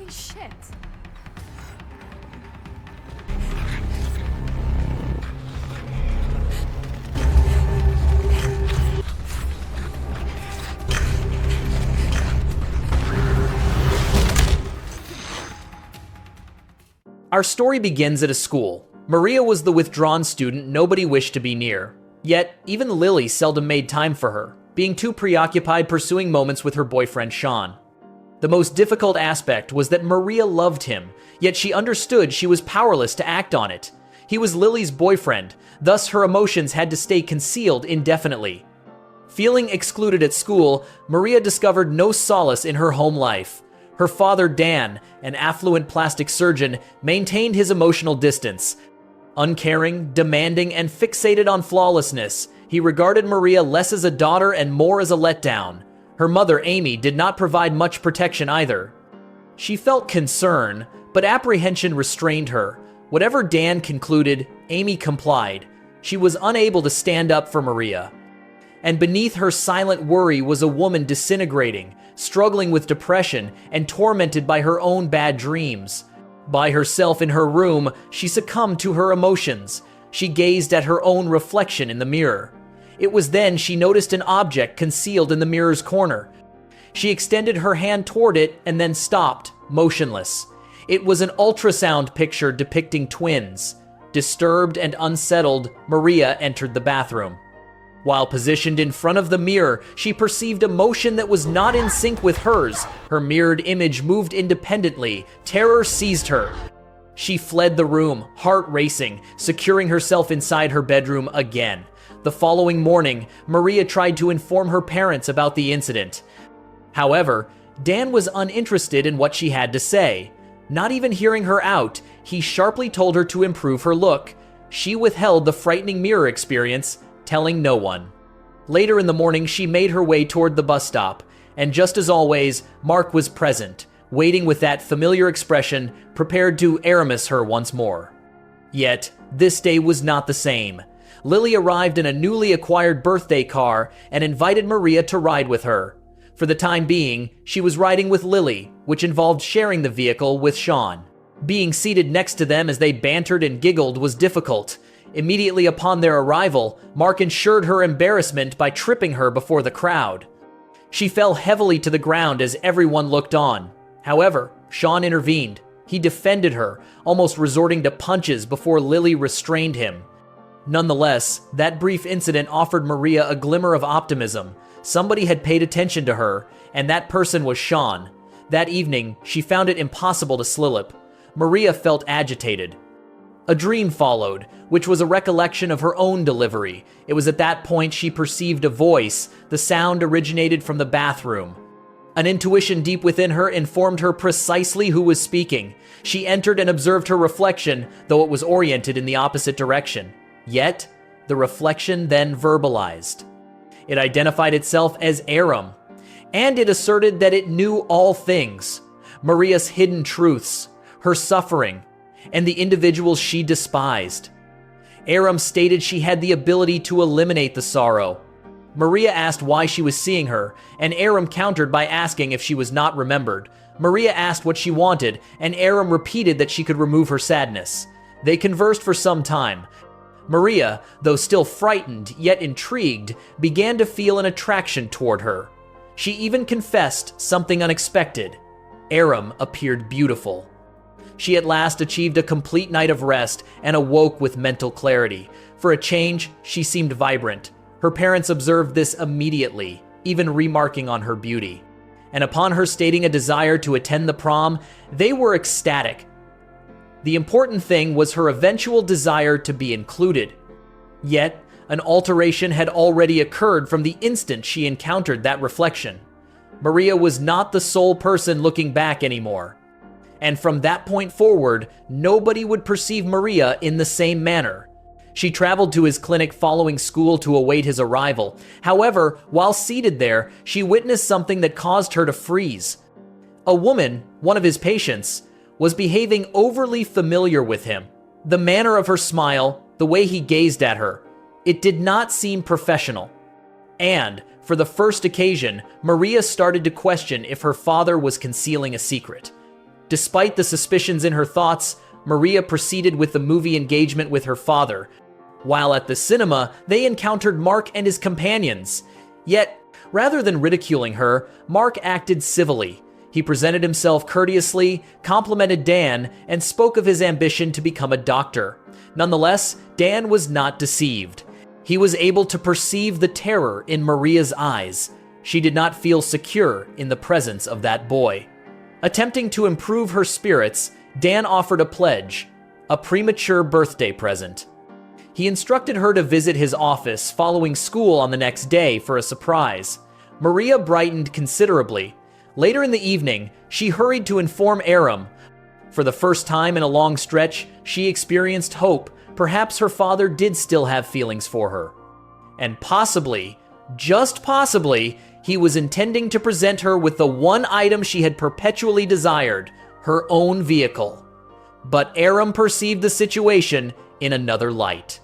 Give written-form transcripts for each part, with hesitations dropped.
shit. Our story begins at a school. Maria was the withdrawn student nobody wished to be near. Yet, even Lily seldom made time for her, being too preoccupied pursuing moments with her boyfriend Sean. The most difficult aspect was that Maria loved him, yet she understood she was powerless to act on it. He was Lily's boyfriend, thus her emotions had to stay concealed indefinitely. Feeling excluded at school, Maria discovered no solace in her home life. Her father, Dan, an affluent plastic surgeon, maintained his emotional distance. Uncaring, demanding, and fixated on flawlessness, he regarded Maria less as a daughter and more as a letdown. Her mother, Amy, did not provide much protection either. She felt concern, but apprehension restrained her. Whatever Dan concluded, Amy complied. She was unable to stand up for Maria. And beneath her silent worry was a woman disintegrating, struggling with depression, and tormented by her own bad dreams. By herself in her room, she succumbed to her emotions. She gazed at her own reflection in the mirror. It was then she noticed an object concealed in the mirror's corner. She extended her hand toward it and then stopped, motionless. It was an ultrasound picture depicting twins. Disturbed and unsettled, Maria entered the bathroom. While positioned in front of the mirror, she perceived a motion that was not in sync with hers. Her mirrored image moved independently. Terror seized her. She fled the room, heart racing, securing herself inside her bedroom again. The following morning, Maria tried to inform her parents about the incident. However, Dan was uninterested in what she had to say. Not even hearing her out, he sharply told her to improve her look. She withheld the frightening mirror experience, telling no one. Later in the morning, she made her way toward the bus stop, and just as always, Mark was present, waiting with that familiar expression, prepared to Aramis her once more. Yet, this day was not the same. Lily arrived in a newly acquired birthday car and invited Maria to ride with her. For the time being, she was riding with Lily, which involved sharing the vehicle with Sean. Being seated next to them as they bantered and giggled was difficult. Immediately upon their arrival, Mark ensured her embarrassment by tripping her before the crowd. She fell heavily to the ground as everyone looked on. However, Sean intervened. He defended her, almost resorting to punches before Lily restrained him. Nonetheless, that brief incident offered Maria a glimmer of optimism. Somebody had paid attention to her, and that person was Sean. That evening, she found it impossible to slip. Maria felt agitated. A dream followed, which was a recollection of her own delivery. It was at that point she perceived a voice. The sound originated from the bathroom. An intuition deep within her informed her precisely who was speaking. She entered and observed her reflection, though it was oriented in the opposite direction. Yet, the reflection then verbalized. It identified itself as Aram, and it asserted that it knew all things. Maria's hidden truths, her suffering, and the individuals she despised. Aram stated she had the ability to eliminate the sorrow. Maria asked why she was seeing her, and Aram countered by asking if she was not remembered. Maria asked what she wanted, and Aram repeated that she could remove her sadness. They conversed for some time. Maria, though still frightened yet intrigued, began to feel an attraction toward her. She even confessed something unexpected. Aram appeared beautiful. She at last achieved a complete night of rest and awoke with mental clarity. For a change, she seemed vibrant. Her parents observed this immediately, even remarking on her beauty. And upon her stating a desire to attend the prom, they were ecstatic. The important thing was her eventual desire to be included. Yet, an alteration had already occurred from the instant she encountered that reflection. Maria was not the sole person looking back anymore. And from that point forward, nobody would perceive Maria in the same manner. She traveled to his clinic following school to await his arrival. However, while seated there, she witnessed something that caused her to freeze. A woman, one of his patients, was behaving overly familiar with him. The manner of her smile, the way he gazed at her, it did not seem professional. And, for the first occasion, Maria started to question if her father was concealing a secret. Despite the suspicions in her thoughts, Maria proceeded with the movie engagement with her father. While at the cinema, they encountered Mark and his companions. Yet, rather than ridiculing her, Mark acted civilly. He presented himself courteously, complimented Dan, and spoke of his ambition to become a doctor. Nonetheless, Dan was not deceived. He was able to perceive the terror in Maria's eyes. She did not feel secure in the presence of that boy. Attempting to improve her spirits, Dan offered a pledge, a premature birthday present. He instructed her to visit his office following school on the next day for a surprise. Maria brightened considerably. Later in the evening, she hurried to inform Aram. For the first time in a long stretch, she experienced hope. Perhaps her father did still have feelings for her. And possibly, just possibly, he was intending to present her with the one item she had perpetually desired, her own vehicle. But Aram perceived the situation in another light.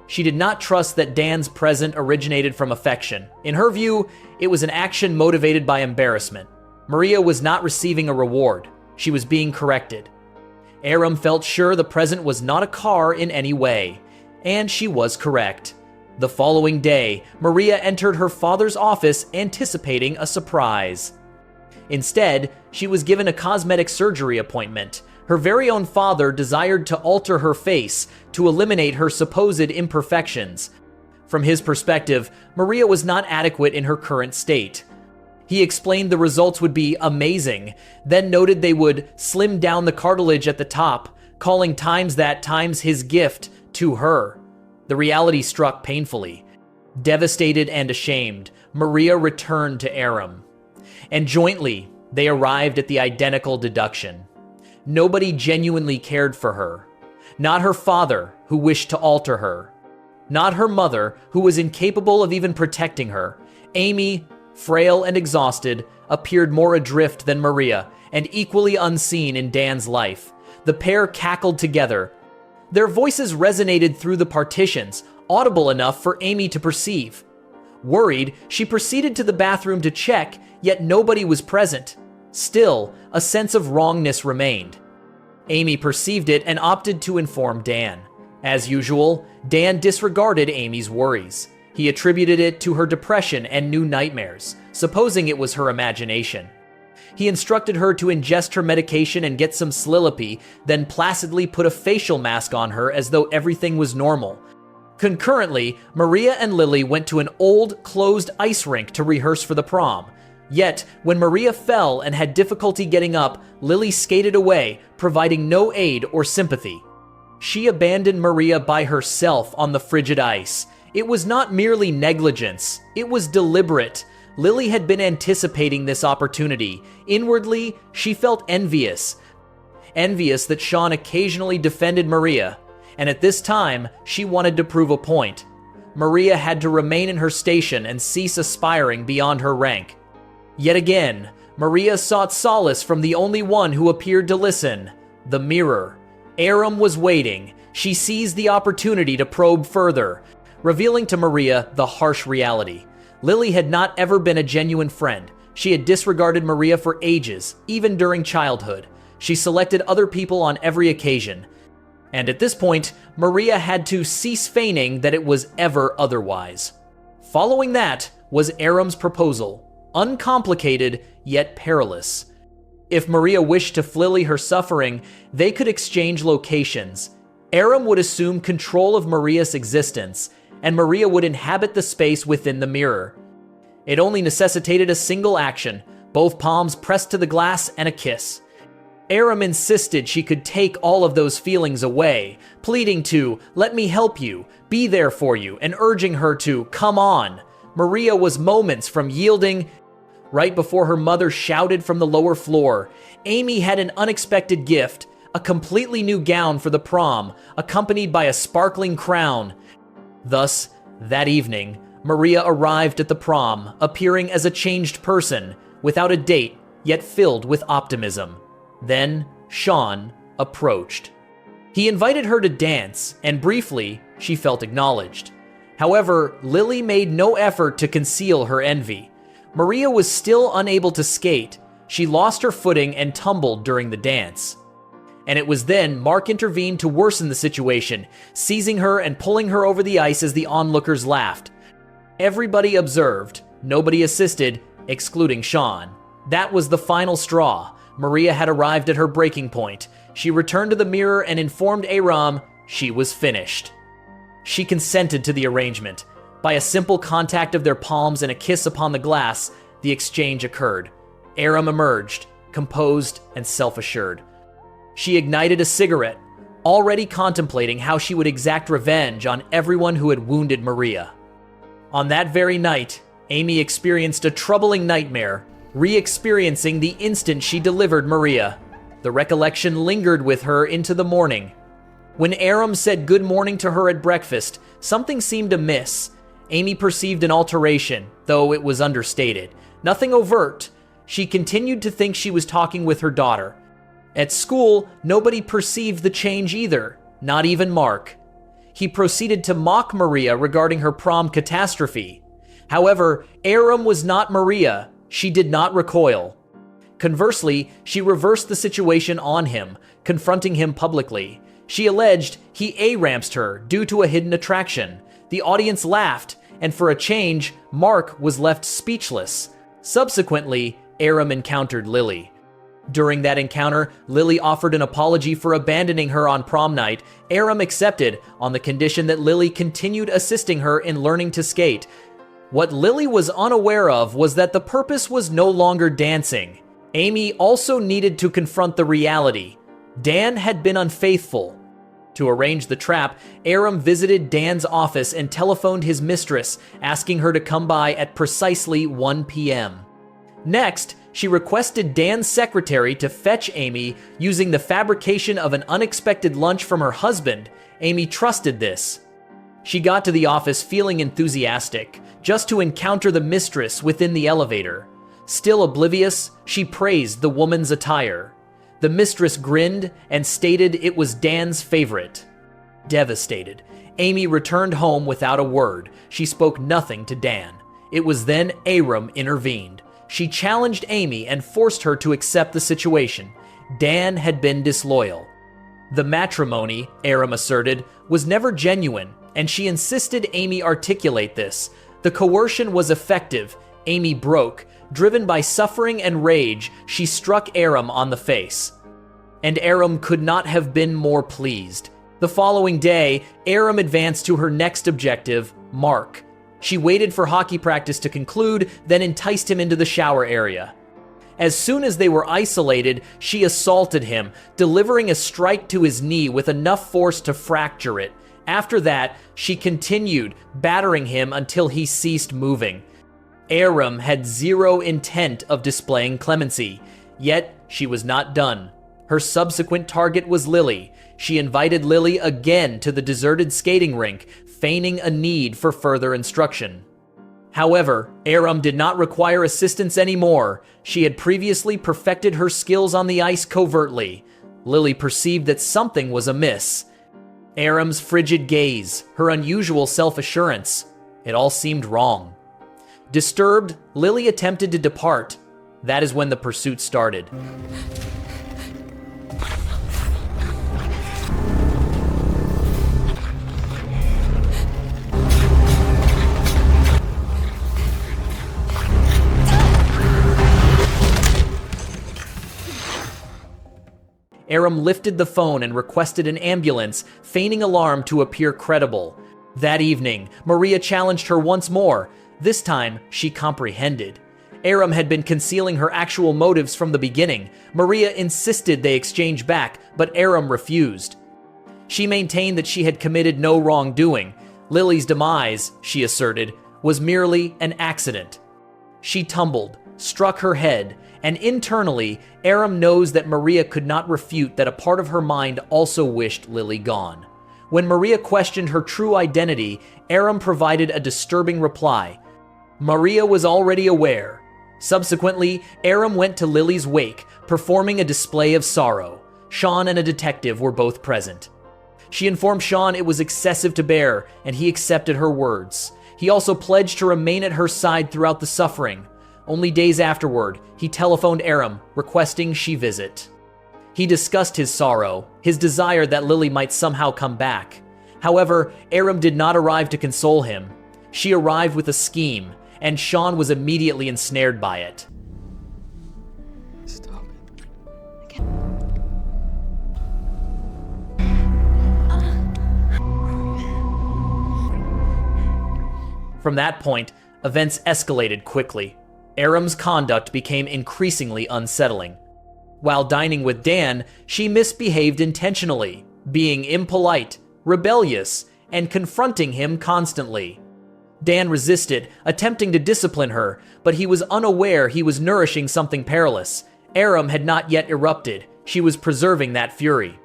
She did not trust that Dan's present originated from affection. In her view, it was an action motivated by embarrassment. Maria was not receiving a reward. She was being corrected. Aram felt sure the present was not a car in any way, and she was correct. The following day, Maria entered her father's office anticipating a surprise. Instead, she was given a cosmetic surgery appointment. Her very own father desired to alter her face to eliminate her supposed imperfections. From his perspective, Maria was not adequate in her current state. He explained the results would be amazing, then noted they would slim down the cartilage at the top, calling times his gift to her. The reality struck painfully. Devastated and ashamed, Maria returned to Aram. And jointly, they arrived at the identical deduction. Nobody genuinely cared for her. Not her father, who wished to alter her. Not her mother, who was incapable of even protecting her. Amy, frail and exhausted, appeared more adrift than Maria, and equally unseen in Dan's life. The pair cackled together. Their voices resonated through the partitions, audible enough for Amy to perceive. Worried, she proceeded to the bathroom to check, yet nobody was present. Still, a sense of wrongness remained. Amy perceived it and opted to inform Dan. As usual, Dan disregarded Amy's worries. He attributed it to her depression and new nightmares, supposing it was her imagination. He instructed her to ingest her medication and get some Slilopi, then placidly put a facial mask on her as though everything was normal. Concurrently, Maria and Lily went to an old, closed ice rink to rehearse for the prom. Yet, when Maria fell and had difficulty getting up, Lily skated away, providing no aid or sympathy. She abandoned Maria by herself on the frigid ice. It was not merely negligence, it was deliberate. Lily had been anticipating this opportunity. Inwardly, she felt envious. Envious that Sean occasionally defended Maria, and at this time, she wanted to prove a point. Maria had to remain in her station and cease aspiring beyond her rank. Yet again, Maria sought solace from the only one who appeared to listen, the mirror. Aram was waiting. She seized the opportunity to probe further, revealing to Maria the harsh reality. Lily had not ever been a genuine friend. She had disregarded Maria for ages, even during childhood. She selected other people on every occasion. And at this point, Maria had to cease feigning that it was ever otherwise. Following that was Aram's proposal. Uncomplicated, yet perilous. If Maria wished to flee her suffering, they could exchange locations. Aram would assume control of Maria's existence, and Maria would inhabit the space within the mirror. It only necessitated a single action, both palms pressed to the glass and a kiss. Aram insisted she could take all of those feelings away, pleading to, "Let me help you, be there for you," and urging her to, "Come on." Maria was moments from yielding. Right before her mother shouted from the lower floor, Amy had an unexpected gift, a completely new gown for the prom, accompanied by a sparkling crown. Thus, that evening, Maria arrived at the prom, appearing as a changed person, without a date, yet filled with optimism. Then, Sean approached. He invited her to dance, and briefly, she felt acknowledged. However, Lily made no effort to conceal her envy. Maria was still unable to skate. She lost her footing and tumbled during the dance. And it was then Mark intervened to worsen the situation, seizing her and pulling her over the ice as the onlookers laughed. Everybody observed, nobody assisted, excluding Sean. That was the final straw. Maria had arrived at her breaking point. She returned to the mirror and informed Aram she was finished. She consented to the arrangement. By a simple contact of their palms and a kiss upon the glass, the exchange occurred. Aram emerged, composed and self-assured. She ignited a cigarette, already contemplating how she would exact revenge on everyone who had wounded Maria. On that very night, Amy experienced a troubling nightmare, re-experiencing the instant she delivered Maria. The recollection lingered with her into the morning. When Aram said good morning to her at breakfast, something seemed amiss. Amy perceived an alteration, though it was understated. Nothing overt. She continued to think she was talking with her daughter. At school, nobody perceived the change either, not even Mark. He proceeded to mock Maria regarding her prom catastrophe. However, Aram was not Maria. She did not recoil. Conversely, she reversed the situation on him, confronting him publicly. She alleged he A-ramsed her due to a hidden attraction. The audience laughed, and for a change, Mark was left speechless. Subsequently, Aram encountered Lily. During that encounter, Lily offered an apology for abandoning her on prom night. Aram accepted on the condition that Lily continued assisting her in learning to skate. What Lily was unaware of was that the purpose was no longer dancing. Amy also needed to confront the reality. Dan had been unfaithful. To arrange the trap, Aram visited Dan's office and telephoned his mistress, asking her to come by at precisely 1 p.m. Next, she requested Dan's secretary to fetch Amy using the fabrication of an unexpected lunch from her husband. Amy trusted this. She got to the office feeling enthusiastic, just to encounter the mistress within the elevator. Still oblivious, she praised the woman's attire. The mistress grinned and stated it was Dan's favorite. Devastated, Amy returned home without a word. She spoke nothing to Dan. It was then Aram intervened. She challenged Amy and forced her to accept the situation. Dan had been disloyal. The matrimony, Aram asserted, was never genuine, and she insisted Amy articulate this. The coercion was effective. Amy broke. Driven by suffering and rage, she struck Aram on the face. And Aram could not have been more pleased. The following day, Aram advanced to her next objective, Mark. She waited for hockey practice to conclude, then enticed him into the shower area. As soon as they were isolated, she assaulted him, delivering a strike to his knee with enough force to fracture it. After that, she continued, battering him until he ceased moving. Aram had zero intent of displaying clemency, yet she was not done. Her subsequent target was Lily. She invited Lily again to the deserted skating rink, feigning a need for further instruction. However, Aram did not require assistance anymore. She had previously perfected her skills on the ice covertly. Lily perceived that something was amiss. Aram's frigid gaze, her unusual self-assurance, it all seemed wrong. Disturbed, Lily attempted to depart. That is when the pursuit started. Aram lifted the phone and requested an ambulance, feigning alarm to appear credible. That evening, Maria challenged her once more. This time, she comprehended. Aram had been concealing her actual motives from the beginning. Maria insisted they exchange back, but Aram refused. She maintained that she had committed no wrongdoing. Lily's demise, she asserted, was merely an accident. She tumbled, struck her head, and internally, Aram knows that Maria could not refute that a part of her mind also wished Lily gone. When Maria questioned her true identity, Aram provided a disturbing reply. Maria was already aware. Subsequently, Aram went to Lily's wake, performing a display of sorrow. Sean and a detective were both present. She informed Sean it was excessive to bear, and he accepted her words. He also pledged to remain at her side throughout the suffering. Only days afterward, he telephoned Aram, requesting she visit. He discussed his sorrow, his desire that Lily might somehow come back. However, Aram did not arrive to console him. She arrived with a scheme, and Sean was immediately ensnared by it. Stop it. From that point, events escalated quickly. Aram's conduct became increasingly unsettling. While dining with Dan, she misbehaved intentionally, being impolite, rebellious, and confronting him constantly. Dan resisted, attempting to discipline her, but he was unaware he was nourishing something perilous. Aram had not yet erupted. She was preserving that fury.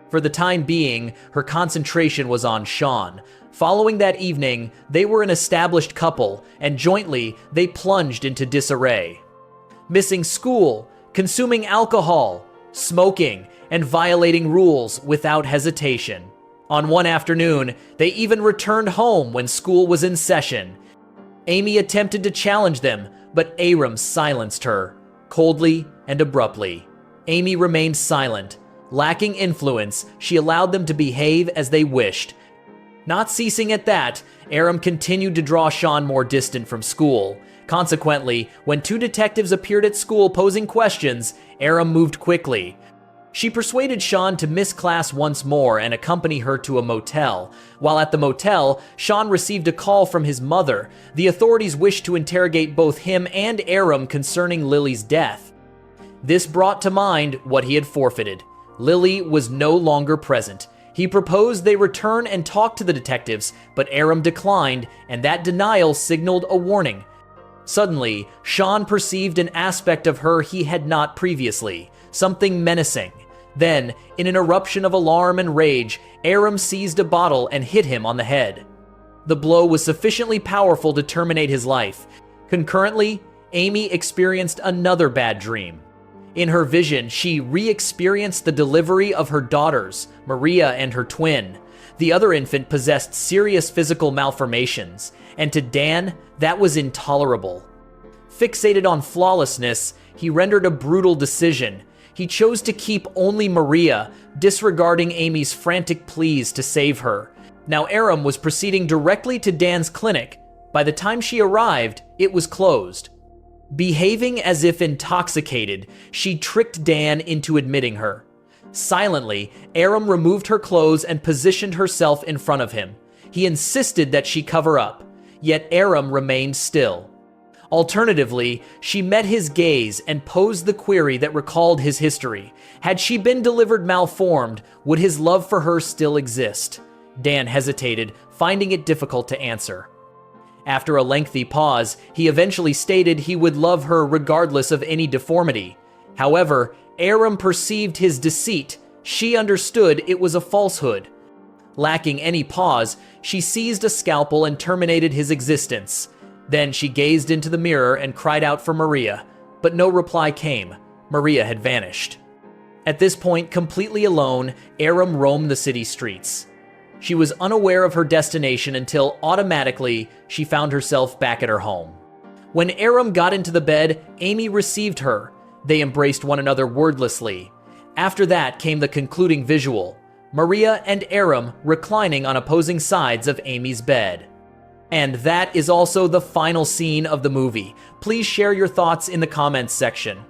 For the time being, her concentration was on Sean. Following that evening, they were an established couple, and jointly, they plunged into disarray. Missing school, consuming alcohol, smoking, and violating rules without hesitation. On one afternoon, they even returned home when school was in session. Amy attempted to challenge them, but Aram silenced her, coldly and abruptly. Amy remained silent. Lacking influence, she allowed them to behave as they wished. Not ceasing at that, Aram continued to draw Sean more distant from school. Consequently, when two detectives appeared at school posing questions, Aram moved quickly. She persuaded Sean to miss class once more and accompany her to a motel. While at the motel, Sean received a call from his mother. The authorities wished to interrogate both him and Aram concerning Lily's death. This brought to mind what he had forfeited. Lily was no longer present. He proposed they return and talk to the detectives, but Aram declined, and that denial signaled a warning. Suddenly, Sean perceived an aspect of her he had not previously, something menacing. Then, in an eruption of alarm and rage, Aram seized a bottle and hit him on the head. The blow was sufficiently powerful to terminate his life. Concurrently, Amy experienced another bad dream. In her vision, she re-experienced the delivery of her daughters, Maria and her twin. The other infant possessed serious physical malformations, and to Dan, that was intolerable. Fixated on flawlessness, he rendered a brutal decision. He chose to keep only Maria, disregarding Amy's frantic pleas to save her. Now Aram was proceeding directly to Dan's clinic. By the time she arrived, it was closed. Behaving as if intoxicated, she tricked Dan into admitting her. Silently, Aram removed her clothes and positioned herself in front of him. He insisted that she cover up, yet Aram remained still. Alternatively, she met his gaze and posed the query that recalled his history. Had she been delivered malformed, would his love for her still exist? Dan hesitated, finding it difficult to answer. After a lengthy pause, he eventually stated he would love her regardless of any deformity. However, Aram perceived his deceit. She understood it was a falsehood. Lacking any pause, she seized a scalpel and terminated his existence. Then she gazed into the mirror and cried out for Maria, but no reply came. Maria had vanished. At this point, completely alone, Aram roamed the city streets. She was unaware of her destination until automatically she found herself back at her home. When Aram got into the bed, Amy received her. They embraced one another wordlessly. After that came the concluding visual: Maria and Aram reclining on opposing sides of Amy's bed. And that is also the final scene of the movie. Please share your thoughts in the comments section.